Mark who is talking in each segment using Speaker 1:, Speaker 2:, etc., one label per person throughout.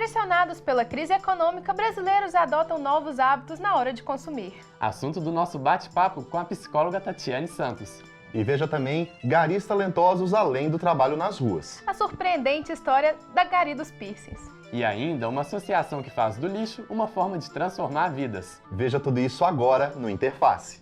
Speaker 1: Pressionados pela crise econômica, brasileiros adotam novos hábitos na hora de consumir.
Speaker 2: Assunto do nosso bate-papo com a psicóloga Tatiane Santos.
Speaker 3: E veja também garis talentosos além do trabalho nas ruas.
Speaker 1: A surpreendente história da Gari dos Piercings.
Speaker 2: E ainda uma associação que faz do lixo uma forma de transformar vidas.
Speaker 3: Veja tudo isso agora no Interface.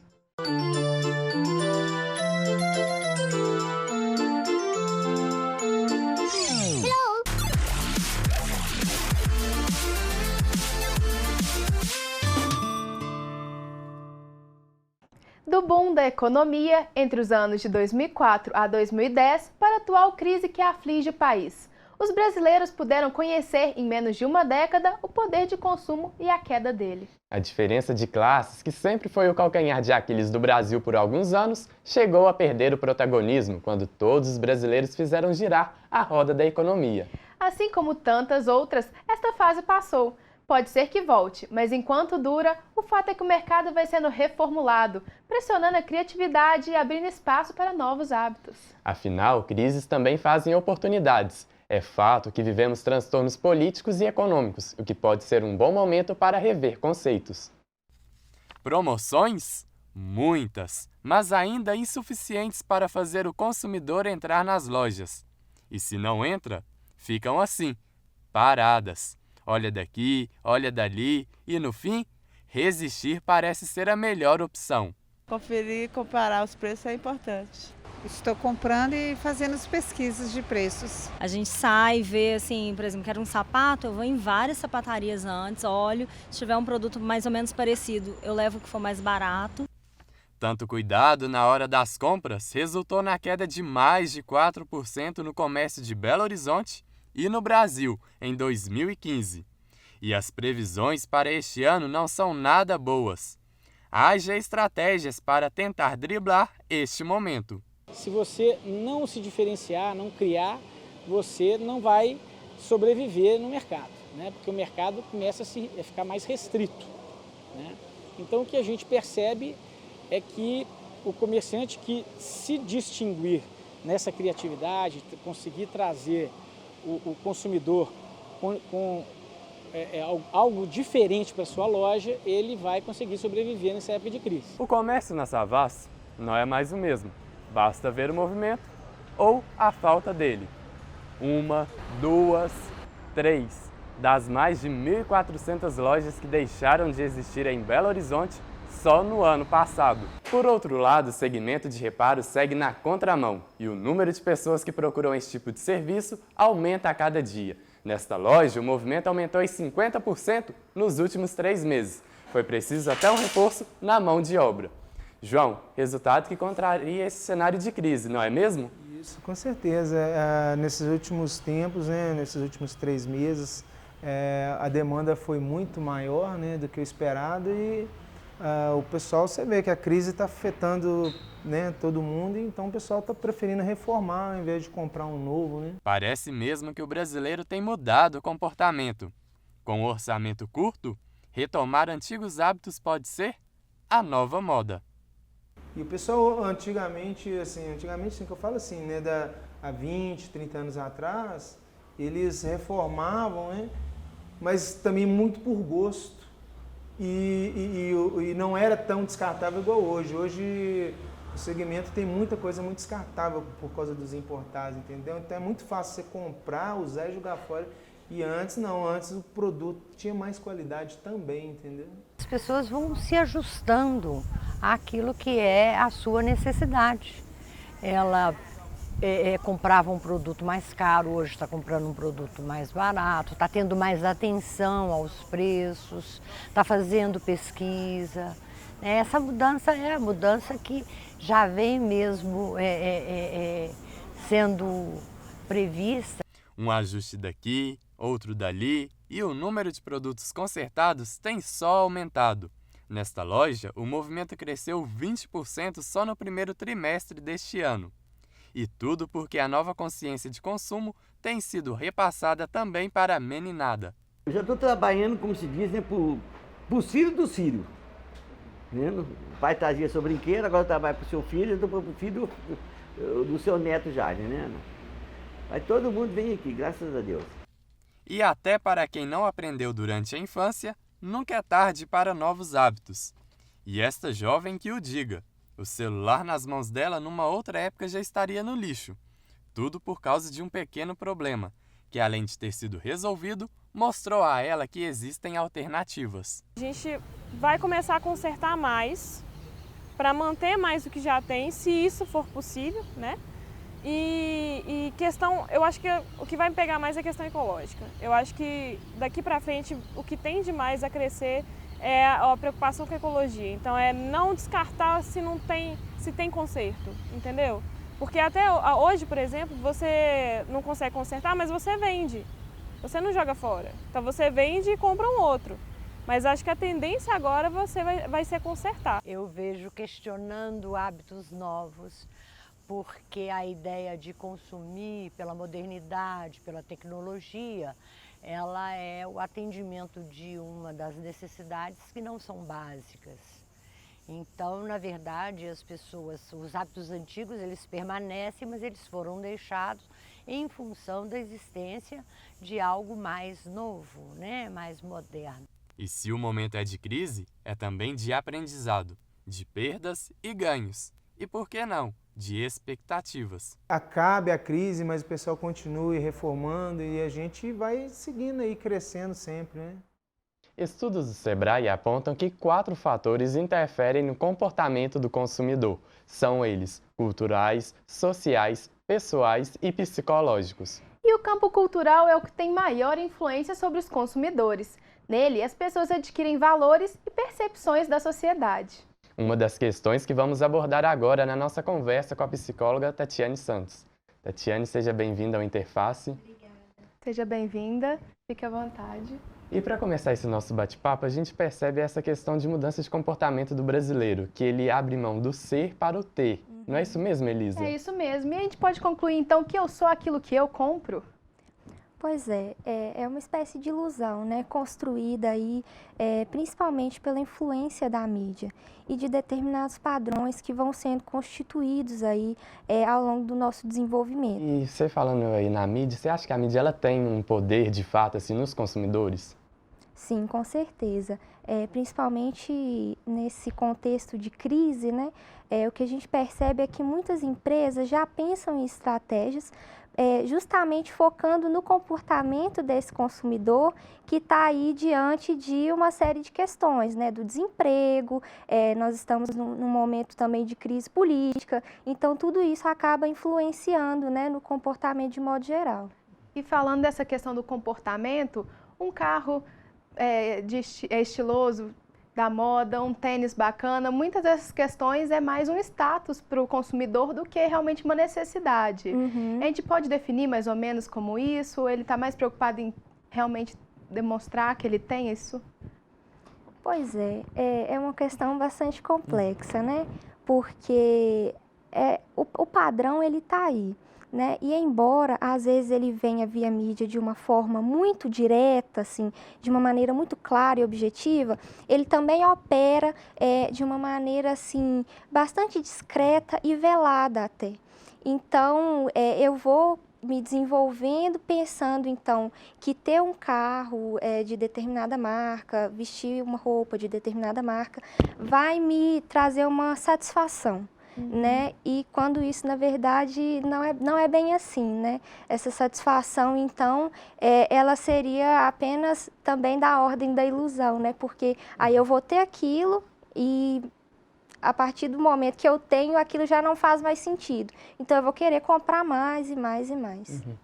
Speaker 1: Do boom da economia entre os anos de 2004 a 2010 para a atual crise que aflige o país, os brasileiros puderam conhecer em menos de uma década o poder de consumo e a queda dele.
Speaker 2: A diferença de classes, que sempre foi o calcanhar de Aquiles do Brasil por alguns anos, chegou a perder o protagonismo quando todos os brasileiros fizeram girar a roda da economia.
Speaker 1: Assim como tantas outras, esta fase passou. Pode ser que volte, mas enquanto dura, o fato é que o mercado vai sendo reformulado, pressionando a criatividade e abrindo espaço para novos hábitos.
Speaker 2: Afinal, crises também fazem oportunidades. É fato que vivemos transtornos políticos e econômicos, o que pode ser um bom momento para rever conceitos. Promoções? Muitas, mas ainda insuficientes para fazer o consumidor entrar nas lojas. E se não entra, ficam assim, paradas. Olha daqui, olha dali e, no fim, resistir parece ser a melhor opção.
Speaker 4: Conferir e comparar os preços é importante.
Speaker 5: Estou comprando e fazendo as pesquisas de preços.
Speaker 6: A gente sai, vê assim, por exemplo, quero um sapato, eu vou em várias sapatarias antes, olho, se tiver um produto mais ou menos parecido, eu levo o que for mais barato.
Speaker 2: Tanto cuidado na hora das compras resultou na queda de mais de 4% no comércio de Belo Horizonte e no Brasil, em 2015. E as previsões para este ano não são nada boas. Haja estratégias para tentar driblar este momento.
Speaker 7: Se você não se diferenciar, não criar, você não vai sobreviver no mercado, né? Porque o mercado começa a ficar mais restrito, né? Então o que a gente percebe é que o comerciante que se distinguir nessa criatividade, conseguir trazer o consumidor com algo diferente para a sua loja, ele vai conseguir sobreviver nessa época de crise.
Speaker 2: O comércio na Savassi não é mais o mesmo. Basta ver o movimento ou a falta dele. 1, 2, 3 das mais de 1.400 lojas que deixaram de existir em Belo Horizonte só no ano passado. Por outro lado, o segmento de reparos segue na contramão e o número de pessoas que procuram esse tipo de serviço aumenta a cada dia. Nesta loja, o movimento aumentou em 50% nos últimos 3 meses. Foi preciso até um reforço na mão de obra. João, resultado que contraria esse cenário de crise, não é mesmo?
Speaker 8: Isso, com certeza. Nesses últimos tempos, nesses últimos 3 meses, a demanda foi muito maior, do que o esperado e o pessoal, você vê que a crise está afetando, todo mundo, então o pessoal está preferindo reformar ao invés de comprar um novo.
Speaker 2: Parece mesmo que o brasileiro tem mudado o comportamento. Com o orçamento curto, retomar antigos hábitos pode ser a nova moda.
Speaker 8: E o pessoal antigamente que eu falo assim, há 20, 30 anos atrás, eles reformavam, mas também muito por gosto. E não era tão descartável igual hoje. Hoje o segmento tem muita coisa muito descartável por causa dos importados, entendeu? Então é muito fácil você comprar, usar e jogar fora. E antes não, antes o produto tinha mais qualidade também, entendeu?
Speaker 9: As pessoas vão se ajustando àquilo que é a sua necessidade. Ela comprava um produto mais caro, hoje está comprando um produto mais barato, está tendo mais atenção aos preços, está fazendo pesquisa. Essa mudança é a mudança que já vem mesmo sendo prevista.
Speaker 2: Um ajuste daqui, outro dali e o número de produtos consertados tem só aumentado. Nesta loja, o movimento cresceu 20% só no primeiro trimestre deste ano. E tudo porque a nova consciência de consumo tem sido repassada também para a meninada.
Speaker 10: Eu já estou trabalhando, como se diz, pro Círio do Círio. O pai trazia seu brinquedo, agora eu trabalho para o seu filho, eu estou para o filho do seu neto já, né? Mas todo mundo vem aqui, graças a Deus.
Speaker 2: E até para quem não aprendeu durante a infância, nunca é tarde para novos hábitos. E esta jovem que o diga, o celular nas mãos dela numa outra época já estaria no lixo. Tudo por causa de um pequeno problema, que além de ter sido resolvido, mostrou a ela que existem alternativas.
Speaker 11: A gente vai começar a consertar mais, para manter mais o que já tem, se isso for possível, né? E questão, eu acho que o que vai me pegar mais é a questão ecológica. Eu acho que daqui para frente o que tem de mais a crescer é a preocupação com a ecologia. Então é não descartar se tem conserto, entendeu? Porque até hoje, por exemplo, você não consegue consertar, mas você vende. Você não joga fora. Então você vende e compra um outro. Mas acho que a tendência agora vai ser consertar.
Speaker 9: Eu vejo questionando hábitos novos, porque a ideia de consumir pela modernidade, pela tecnologia, ela é o atendimento de uma das necessidades que não são básicas. Então, na verdade, os hábitos antigos, eles permanecem, mas eles foram deixados em função da existência de algo mais novo, né? Mais moderno.
Speaker 2: E se o momento é de crise, é também de aprendizado, de perdas e ganhos. E por que não? De expectativas.
Speaker 8: Acabe a crise, mas o pessoal continue reformando e a gente vai seguindo aí, crescendo sempre, né?
Speaker 2: Estudos do Sebrae apontam que 4 fatores interferem no comportamento do consumidor. São eles culturais, sociais, pessoais e psicológicos.
Speaker 1: E o campo cultural é o que tem maior influência sobre os consumidores. Nele, as pessoas adquirem valores e percepções da sociedade.
Speaker 2: Uma das questões que vamos abordar agora na nossa conversa com a psicóloga Tatiane Santos. Tatiane, seja bem-vinda ao Interface.
Speaker 1: Obrigada. Seja bem-vinda, fique à vontade.
Speaker 2: E para começar esse nosso bate-papo, a gente percebe essa questão de mudança de comportamento do brasileiro, que ele abre mão do ser para o ter. Não é isso mesmo, Elisa?
Speaker 1: É isso mesmo. E a gente pode concluir, então, que eu sou aquilo que eu compro?
Speaker 12: Pois é uma espécie de ilusão, né, construída aí principalmente pela influência da mídia e de determinados padrões que vão sendo constituídos aí ao longo do nosso desenvolvimento.
Speaker 2: E você falando aí na mídia, você acha que a mídia ela tem um poder de fato assim nos consumidores?
Speaker 12: Sim, com certeza. Principalmente nesse contexto de crise, né, o que a gente percebe é que muitas empresas já pensam em estratégias justamente focando no comportamento desse consumidor que está aí diante de uma série de questões, né, do desemprego, nós estamos num momento também de crise política, então tudo isso acaba influenciando, né, no comportamento de modo geral.
Speaker 1: E falando dessa questão do comportamento, um carro estiloso, da moda, um tênis bacana, muitas dessas questões é mais um status para o consumidor do que realmente uma necessidade.
Speaker 12: Uhum.
Speaker 1: A gente pode definir mais ou menos como isso? Ou ele está mais preocupado em realmente demonstrar que ele tem isso?
Speaker 12: Pois é uma questão bastante complexa, né? Porque o padrão ele está aí. Né? E embora às vezes ele venha via mídia de uma forma muito direta, assim, de uma maneira muito clara e objetiva, ele também opera de uma maneira assim, bastante discreta e velada até. Então, eu vou me desenvolvendo pensando então que ter um carro de determinada marca, vestir uma roupa de determinada marca, vai me trazer uma satisfação. Né? E quando isso, na verdade, não é bem assim, né? Essa satisfação, então, ela seria apenas também da ordem da ilusão, né? Porque aí eu vou ter aquilo e a partir do momento que eu tenho, aquilo já não faz mais sentido. Então, eu vou querer comprar mais e mais e mais.
Speaker 2: Uhum.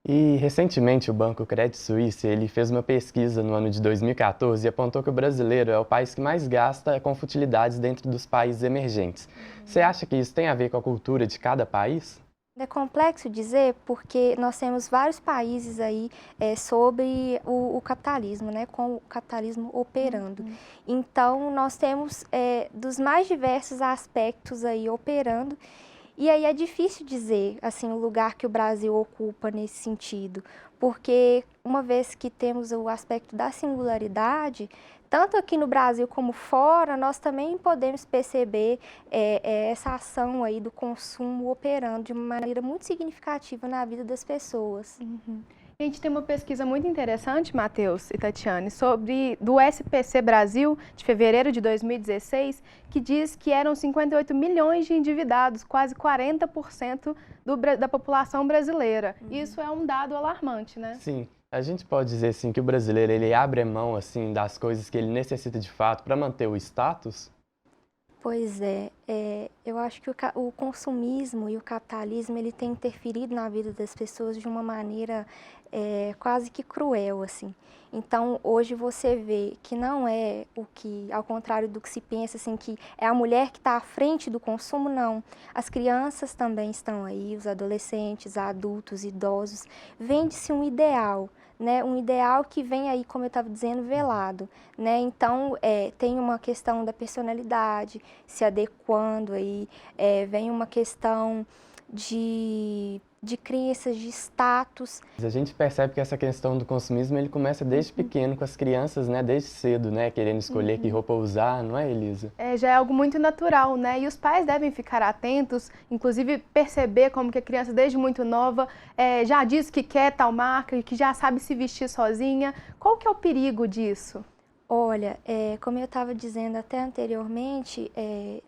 Speaker 2: E recentemente o Banco Credit Suisse ele fez uma pesquisa no ano de 2014 e apontou que o brasileiro é o país que mais gasta com futilidades dentro dos países emergentes. Você acha que isso tem a ver com a cultura de cada país?
Speaker 12: É complexo dizer porque nós temos vários países aí sobre o capitalismo, né, com o capitalismo operando. Então, nós temos dos mais diversos aspectos aí operando. E aí é difícil dizer, assim, o lugar que o Brasil ocupa nesse sentido, porque uma vez que temos o aspecto da singularidade, tanto aqui no Brasil como fora, nós também podemos perceber essa ação aí do consumo operando de uma maneira muito significativa na vida das pessoas.
Speaker 1: Uhum. A gente tem uma pesquisa muito interessante, Matheus e Tatiane, do SPC Brasil, de fevereiro de 2016, que diz que eram 58 milhões de endividados, quase 40% da população brasileira. Isso é um dado alarmante, né?
Speaker 2: Sim, a gente pode dizer assim, que o brasileiro ele abre mão assim, das coisas que ele necessita de fato para manter o status?
Speaker 12: Pois é, eu acho que o consumismo e o capitalismo ele tem interferido na vida das pessoas de uma maneira quase que cruel, assim. Então, hoje você vê que não é ao contrário do que se pensa, assim, que é a mulher que está à frente do consumo, não. As crianças também estão aí, os adolescentes, adultos, idosos. Vende-se um ideal, né? Um ideal que vem aí, como eu estava dizendo, velado, né? Então, tem uma questão da personalidade se adequando aí, vem uma questão de crenças, de status.
Speaker 2: A gente percebe que essa questão do consumismo ele começa desde pequeno com as crianças, né? Desde cedo, né? Querendo escolher que roupa usar, não é, Elisa?
Speaker 1: Já é algo muito natural, né? E os pais devem ficar atentos, inclusive perceber como que a criança desde muito nova já diz que quer tal marca, que já sabe se vestir sozinha. Qual que é o perigo disso?
Speaker 12: Olha, como eu estava dizendo até anteriormente,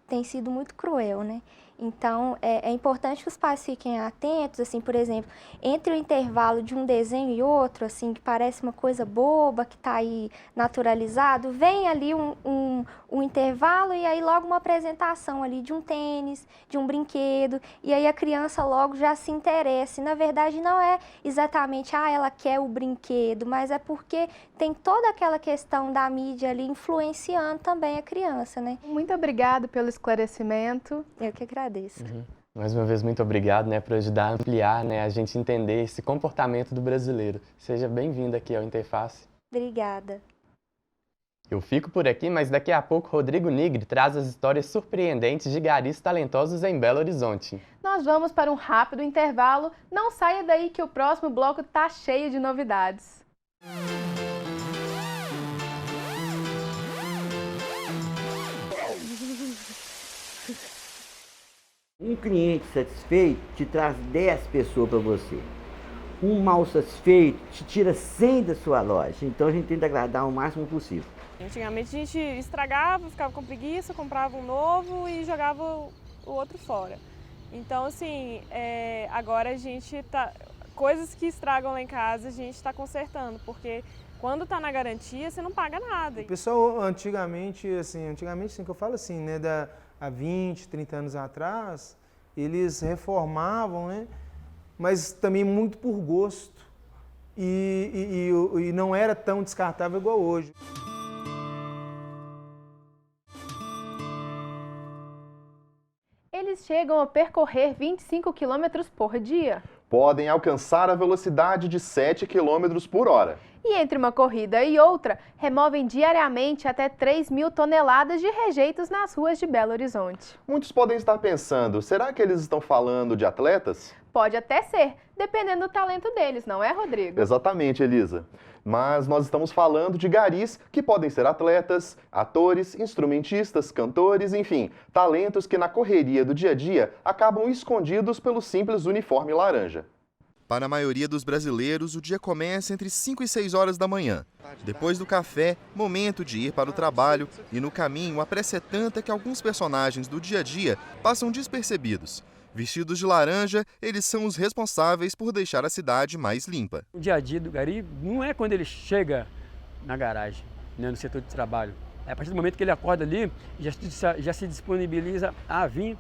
Speaker 12: tem sido muito cruel, né? Então, é importante que os pais fiquem atentos, assim, por exemplo, entre o intervalo de um desenho e outro, assim, que parece uma coisa boba, que está aí naturalizado, vem ali um intervalo e aí logo uma apresentação ali de um tênis, de um brinquedo, e aí a criança logo já se interessa. E, na verdade, não é exatamente, ela quer o brinquedo, mas é porque tem toda aquela questão da mídia ali influenciando também a criança, né?
Speaker 1: Muito obrigada pelo esclarecimento.
Speaker 12: Eu que agradeço.
Speaker 2: Mais uma vez, muito obrigado, né, por ajudar a ampliar, né, a gente entender esse comportamento do brasileiro. Seja bem-vindo aqui ao Interface.
Speaker 12: Obrigada.
Speaker 2: Eu fico por aqui, mas daqui a pouco Rodrigo Nigri traz as histórias surpreendentes de garis talentosos em Belo Horizonte.
Speaker 1: Nós vamos para um rápido intervalo. Não saia daí que o próximo bloco tá cheio de novidades.
Speaker 10: Um cliente satisfeito te traz 10 pessoas para você. Um mal satisfeito te tira 100 da sua loja. Então a gente tenta agradar o máximo possível.
Speaker 11: Antigamente a gente estragava, ficava com preguiça, comprava um novo e jogava o outro fora. Então assim, agora a gente tá... Coisas que estragam lá em casa a gente está consertando, porque quando está na garantia você não paga nada.
Speaker 8: O pessoal antigamente que eu falo assim, né, há 20, 30 anos atrás, eles reformavam, né? Mas também muito por gosto. E não era tão descartável igual hoje.
Speaker 1: Eles chegam a percorrer 25 km por dia.
Speaker 3: Podem alcançar a velocidade de 7 km por hora.
Speaker 1: E entre uma corrida e outra, removem diariamente até 3.000 toneladas de rejeitos nas ruas de Belo Horizonte.
Speaker 3: Muitos podem estar pensando, será que eles estão falando de atletas?
Speaker 1: Pode até ser, dependendo do talento deles, não é, Rodrigo?
Speaker 3: Exatamente, Elisa. Mas nós estamos falando de garis que podem ser atletas, atores, instrumentistas, cantores, enfim, talentos que na correria do dia a dia acabam escondidos pelo simples uniforme laranja.
Speaker 13: Para a maioria dos brasileiros, o dia começa entre 5 e 6 horas da manhã. Depois do café, momento de ir para o trabalho, e no caminho a pressa é tanta que alguns personagens do dia a dia passam despercebidos. Vestidos de laranja, eles são os responsáveis por deixar a cidade mais limpa.
Speaker 14: O dia a dia do gari não é quando ele chega na garagem, né, no setor de trabalho. É a partir do momento que ele acorda ali, já se disponibiliza a vir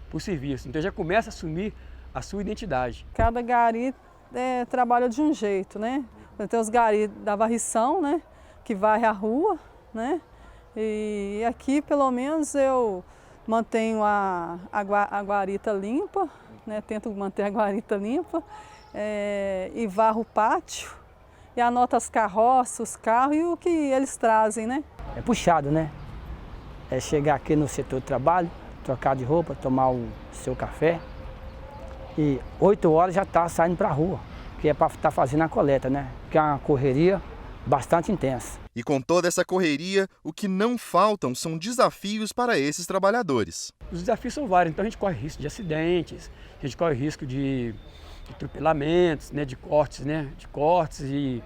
Speaker 14: para o serviço. Então já começa a assumir a sua identidade.
Speaker 4: Cada gari trabalha de um jeito, né? Tem os gari da varrição, né? Que varre a rua, né? E aqui, pelo menos, eu mantenho a guarita limpa, né? Tento manter a guarita limpa e varro o pátio e anoto as carroças, os carros e o que eles trazem, né?
Speaker 15: É puxado, né? É chegar aqui no setor de trabalho, trocar de roupa, tomar o seu café. E 8 horas já está saindo para a rua, que é para estar fazendo a coleta, né? Que é uma correria bastante intensa.
Speaker 13: E com toda essa correria, o que não faltam são desafios para esses trabalhadores.
Speaker 14: Os desafios são vários, então a gente corre risco de acidentes, a gente corre risco de atropelamentos, né, de cortes e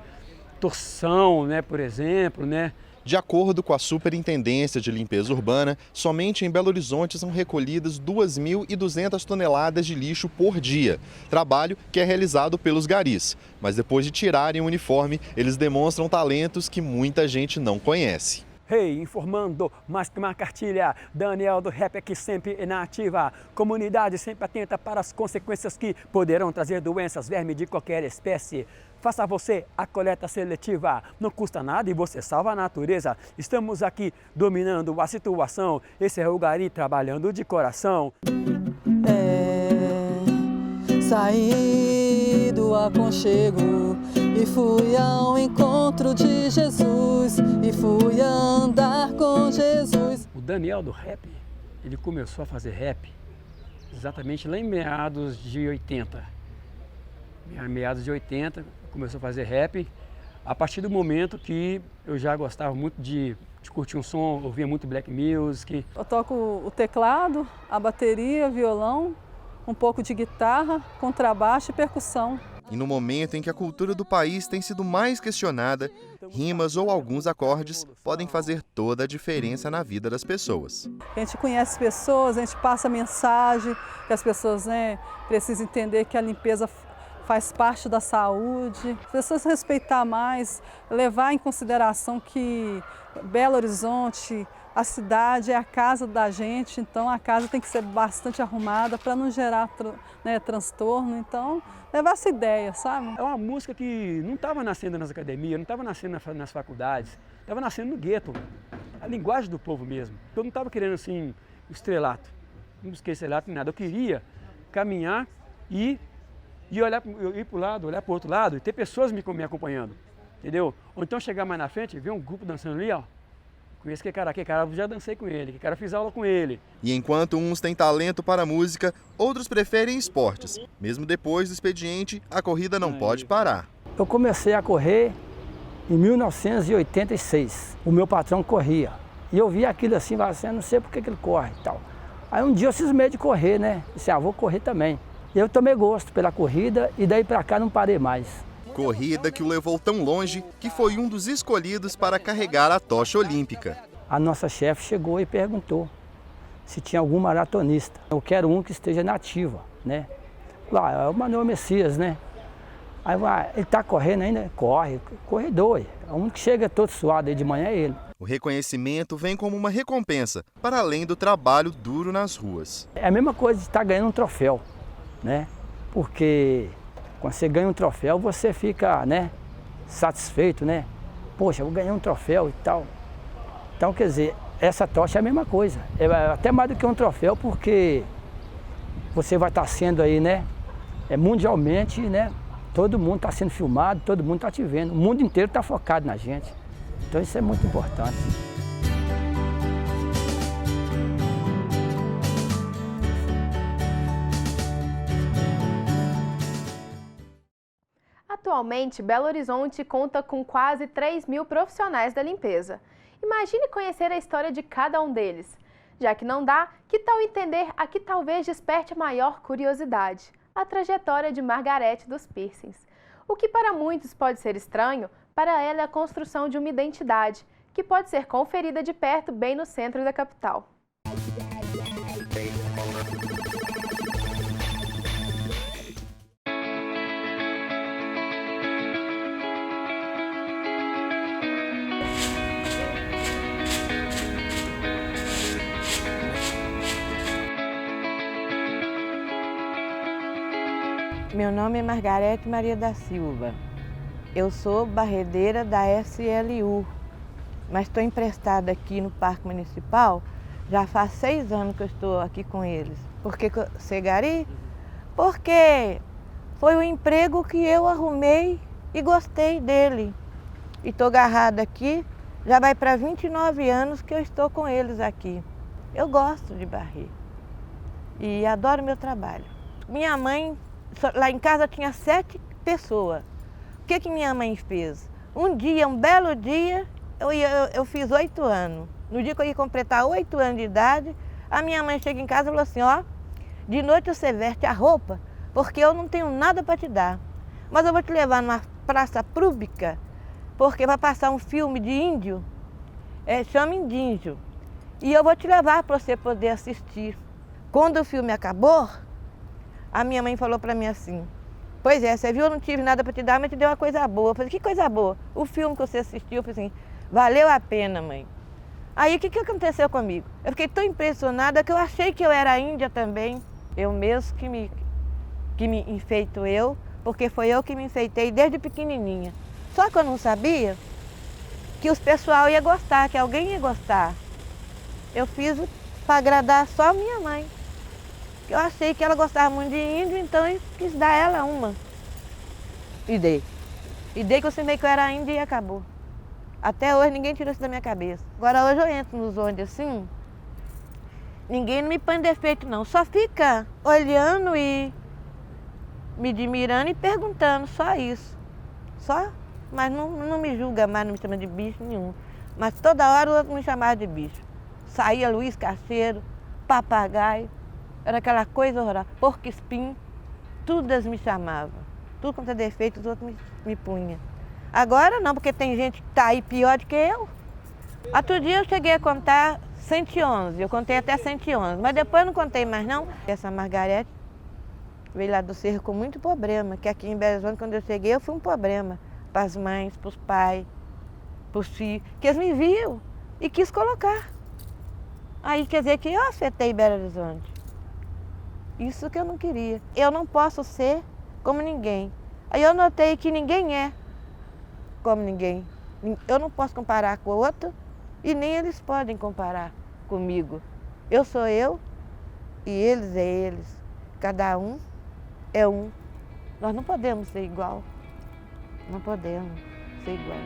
Speaker 14: torção, né, por exemplo, né.
Speaker 13: De acordo com a Superintendência de Limpeza Urbana, somente em Belo Horizonte são recolhidas 2.200 toneladas de lixo por dia, trabalho que é realizado pelos garis. Mas depois de tirarem o uniforme, eles demonstram talentos que muita gente não conhece.
Speaker 14: Hey, informando, mais que uma cartilha, Daniel do Rap aqui sempre na ativa. Comunidade sempre atenta para as consequências que poderão trazer doenças, vermes de qualquer espécie. Faça você a coleta seletiva, não custa nada e você salva a natureza. Estamos aqui dominando a situação, esse é o Gari trabalhando de coração.
Speaker 4: Saí do aconchego e fui ao encontro de Jesus, e fui andar com Jesus.
Speaker 14: O Daniel do Rap, ele começou a fazer rap exatamente lá em meados de 80. Meados de 80, começou a fazer rap. A partir do momento que eu já gostava muito de curtir um som, ouvia muito black music.
Speaker 4: Eu toco o teclado, a bateria, violão, um pouco de guitarra, contrabaixo e percussão.
Speaker 13: E no momento em que a cultura do país tem sido mais questionada, rimas ou alguns acordes podem fazer toda a diferença na vida das pessoas.
Speaker 4: A gente conhece pessoas, a gente passa mensagem, que as pessoas precisam entender que a limpeza faz parte da saúde. As pessoas respeitar mais, levar em consideração que Belo Horizonte, a cidade é a casa da gente, então a casa tem que ser bastante arrumada para não gerar transtorno. Então, levar essa ideia, sabe?
Speaker 14: É uma música que não estava nascendo nas academias, não estava nascendo nas faculdades, estava nascendo no gueto, a linguagem do povo mesmo. Eu não estava querendo assim o estrelato, não busquei estrelato nem nada. Eu queria caminhar e olhar para o lado, olhar para o outro lado e ter pessoas me acompanhando, entendeu? Ou então chegar mais na frente e ver um grupo dançando ali, ó. Conheço que cara, eu já dancei com ele, que cara, fiz aula com ele.
Speaker 13: E enquanto uns têm talento para a música, outros preferem esportes. Mesmo depois do expediente, a corrida não pode parar.
Speaker 15: Eu comecei a correr em 1986. O meu patrão corria. E eu via aquilo assim, não sei por que ele corre e tal. Aí um dia eu cismei de correr, né? Disse, vou correr também. E eu tomei gosto pela corrida e daí pra cá não parei mais.
Speaker 13: Corrida que o levou tão longe que foi um dos escolhidos para carregar a tocha olímpica.
Speaker 15: A nossa chefe chegou e perguntou se tinha algum maratonista. Eu quero um que esteja na ativa, né? Lá, é o Manuel Messias, né? Aí ele tá correndo ainda? Corre, corredor. O único que chega todo suado aí de manhã é ele.
Speaker 13: O reconhecimento vem como uma recompensa, para além do trabalho duro nas ruas.
Speaker 15: É a mesma coisa de estar ganhando um troféu, né? Porque quando você ganha um troféu, você fica, satisfeito, né? Poxa, eu ganhei um troféu e tal. Então, quer dizer, essa tocha é a mesma coisa. É até mais do que um troféu, porque você vai estar sendo aí, mundialmente, todo mundo está sendo filmado, todo mundo está te vendo. O mundo inteiro está focado na gente. Então, isso é muito importante.
Speaker 1: Atualmente, Belo Horizonte conta com quase 3.000 profissionais da limpeza. Imagine conhecer a história de cada um deles. Já que não dá, que tal entender a que talvez desperte a maior curiosidade? A trajetória de Margarete dos Piercings. O que para muitos pode ser estranho, para ela é a construção de uma identidade, que pode ser conferida de perto bem no centro da capital.
Speaker 16: Meu nome é Margarete Maria da Silva. Eu sou barredeira da SLU, mas estou emprestada aqui no Parque Municipal. Já faz 6 anos que eu estou aqui com eles. Por que ser gari? Porque foi o emprego que eu arrumei e gostei dele. E estou agarrada aqui, já vai para 29 anos que eu estou com eles aqui. Eu gosto de barrer e adoro meu trabalho. Minha mãe, lá em casa tinha 7 pessoas. O que minha mãe fez? Um belo dia, eu fiz 8 anos. No dia que eu ia completar 8 anos de idade, a minha mãe chega em casa e falou assim, de noite você veste a roupa porque eu não tenho nada para te dar. Mas eu vou te levar numa praça pública, porque vai passar um filme de índio, chama Indíndio. E eu vou te levar para você poder assistir. Quando o filme acabou, a minha mãe falou para mim assim, pois é, você viu, eu não tive nada para te dar, mas te deu uma coisa boa. Eu falei, que coisa boa? O filme que você assistiu, eu falei assim, valeu a pena, mãe. Aí o que aconteceu comigo? Eu fiquei tão impressionada que eu achei que eu era índia também. Eu mesmo que me enfeito eu, porque foi eu que me enfeitei desde pequenininha. Só que eu não sabia que os pessoal ia gostar, que alguém ia gostar. Eu fiz para agradar só a minha mãe. Eu achei que ela gostava muito de índio, então eu quis dar ela uma. E dei. E dei que eu sabia que eu era índia e acabou. Até hoje ninguém tirou isso da minha cabeça. Agora hoje eu entro nos ônibus assim, ninguém não me põe defeito não. Só fica olhando e me admirando e perguntando, só isso. Só, mas não me julga mais, não me chama de bicho nenhum. Mas toda hora o outro me chamava de bicho. Saía Luiz Cacheiro, papagaio, era aquela coisa horrorosa, porco-espinho, tudo eles me chamavam. Tudo quanto é defeito, os outros me punham. Agora não, porque tem gente que está aí pior do que eu. Outro dia eu cheguei a contar 111, eu contei até 111, mas depois eu não contei mais não. Essa Margarete veio lá do Cerro com muito problema, que aqui em Belo Horizonte, quando eu cheguei, eu fui um problema para as mães, para os pais, para os filhos, que eles me viam e quis colocar. Aí quer dizer que eu afetei Belo Horizonte. Isso que eu não queria. Eu não posso ser como ninguém. Aí eu notei que ninguém é como ninguém. Eu não posso comparar com o outro e nem eles podem comparar comigo. Eu sou eu e eles é eles. Cada um é um. Nós não podemos ser igual. Não podemos ser igual.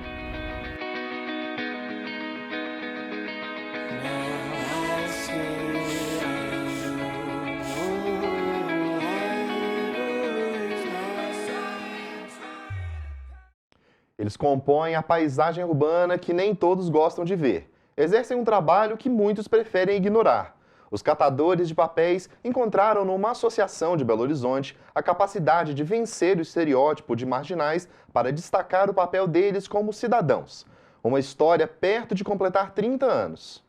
Speaker 3: Eles compõem a paisagem urbana que nem todos gostam de ver. Exercem um trabalho que muitos preferem ignorar. Os catadores de papéis encontraram numa associação de Belo Horizonte a capacidade de vencer o estereótipo de marginais para destacar o papel deles como cidadãos. Uma história perto de completar 30 anos.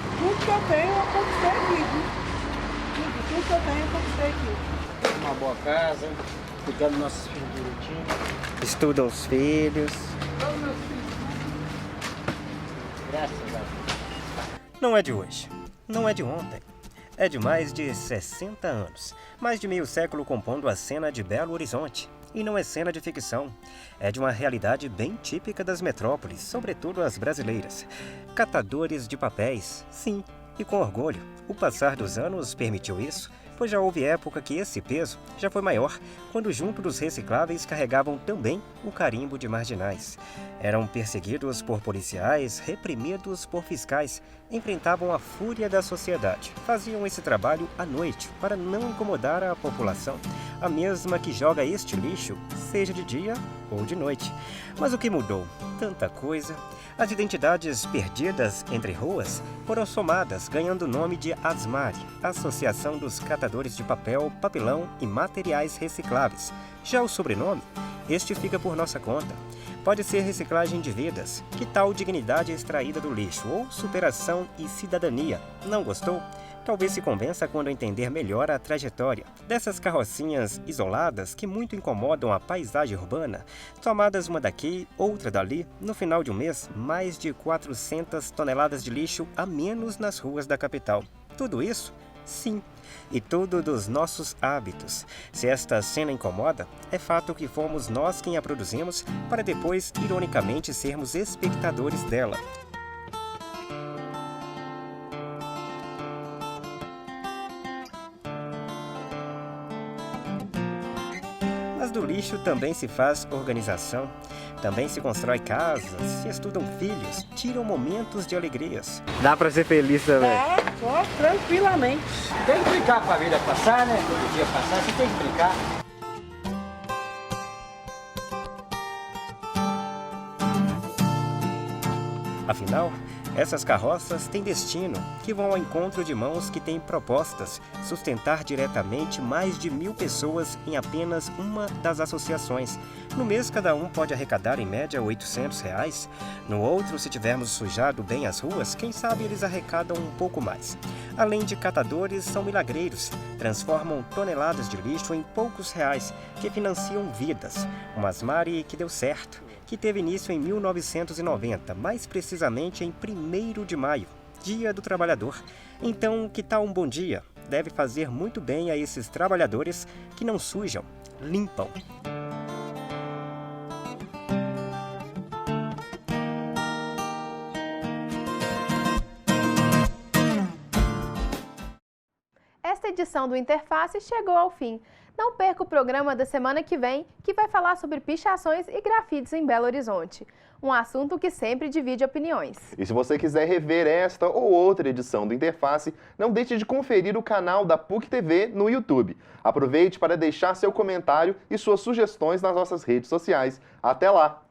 Speaker 17: Tudo que eu tenho, eu conquistei aqui. Tudo que eu tenho, eu conquistei aqui. Uma boa casa, cuidando dos nossos filhos direitinho.
Speaker 18: Estudam os filhos.
Speaker 17: Todos meus filhos. Graças a Deus.
Speaker 18: Não é de hoje, não é de ontem. É de mais de 60 anos. Mais de meio século compondo a cena de Belo Horizonte. E não é cena de ficção. É de uma realidade bem típica das metrópoles, sobretudo as brasileiras. Catadores de papéis, sim, e com orgulho. O passar dos anos permitiu isso, pois já houve época que esse peso já foi maior, quando junto dos recicláveis carregavam também o carimbo de marginais. Eram perseguidos por policiais, reprimidos por fiscais, enfrentavam a fúria da sociedade. Faziam esse trabalho à noite, para não incomodar a população, a mesma que joga este lixo, seja de dia ou de noite. Mas o que mudou? Tanta coisa. As identidades perdidas entre ruas foram somadas, ganhando o nome de ASMARE, Associação dos Catadores de Papel, Papelão e Materiais Recicláveis. Já o sobrenome, este fica por nossa conta. Pode ser reciclagem de vidas, que tal dignidade extraída do lixo, ou superação e cidadania. Não gostou? Talvez se convença quando entender melhor a trajetória dessas carrocinhas isoladas que muito incomodam a paisagem urbana, tomadas uma daqui, outra dali, no final de um mês, mais de 400 toneladas de lixo a menos nas ruas da capital. Tudo isso? Sim. E tudo dos nossos hábitos. Se esta cena incomoda, é fato que fomos nós quem a produzimos para depois, ironicamente, sermos espectadores dela. Mas do lixo também se faz organização, também se constrói casas, se estudam filhos, tiram momentos de alegrias.
Speaker 19: Dá pra ser feliz também?
Speaker 17: Tá, só tranquilamente. Tem que brincar pra vida passar, né? Todo dia passar, você tem que brincar.
Speaker 18: Afinal, Essas carroças têm destino, que vão ao encontro de mãos que têm propostas sustentar diretamente mais de 1.000 pessoas em apenas uma das associações. No mês, cada um pode arrecadar em média R$ 800. No outro, se tivermos sujado bem as ruas, quem sabe eles arrecadam um pouco mais. Além de catadores, são milagreiros. Transformam toneladas de lixo em poucos reais, que financiam vidas. Uma Asmari que deu certo, que teve início em 1990, mais precisamente em 1º de maio, Dia do Trabalhador. Então, que tal um bom dia? Deve fazer muito bem a esses trabalhadores que não sujam, limpam.
Speaker 1: Esta edição do Interface chegou ao fim. Não perca o programa da semana que vem, que vai falar sobre pichações e grafites em Belo Horizonte. Um assunto que sempre divide opiniões.
Speaker 3: E se você quiser rever esta ou outra edição do Interface, não deixe de conferir o canal da PUC TV no YouTube. Aproveite para deixar seu comentário e suas sugestões nas nossas redes sociais. Até lá!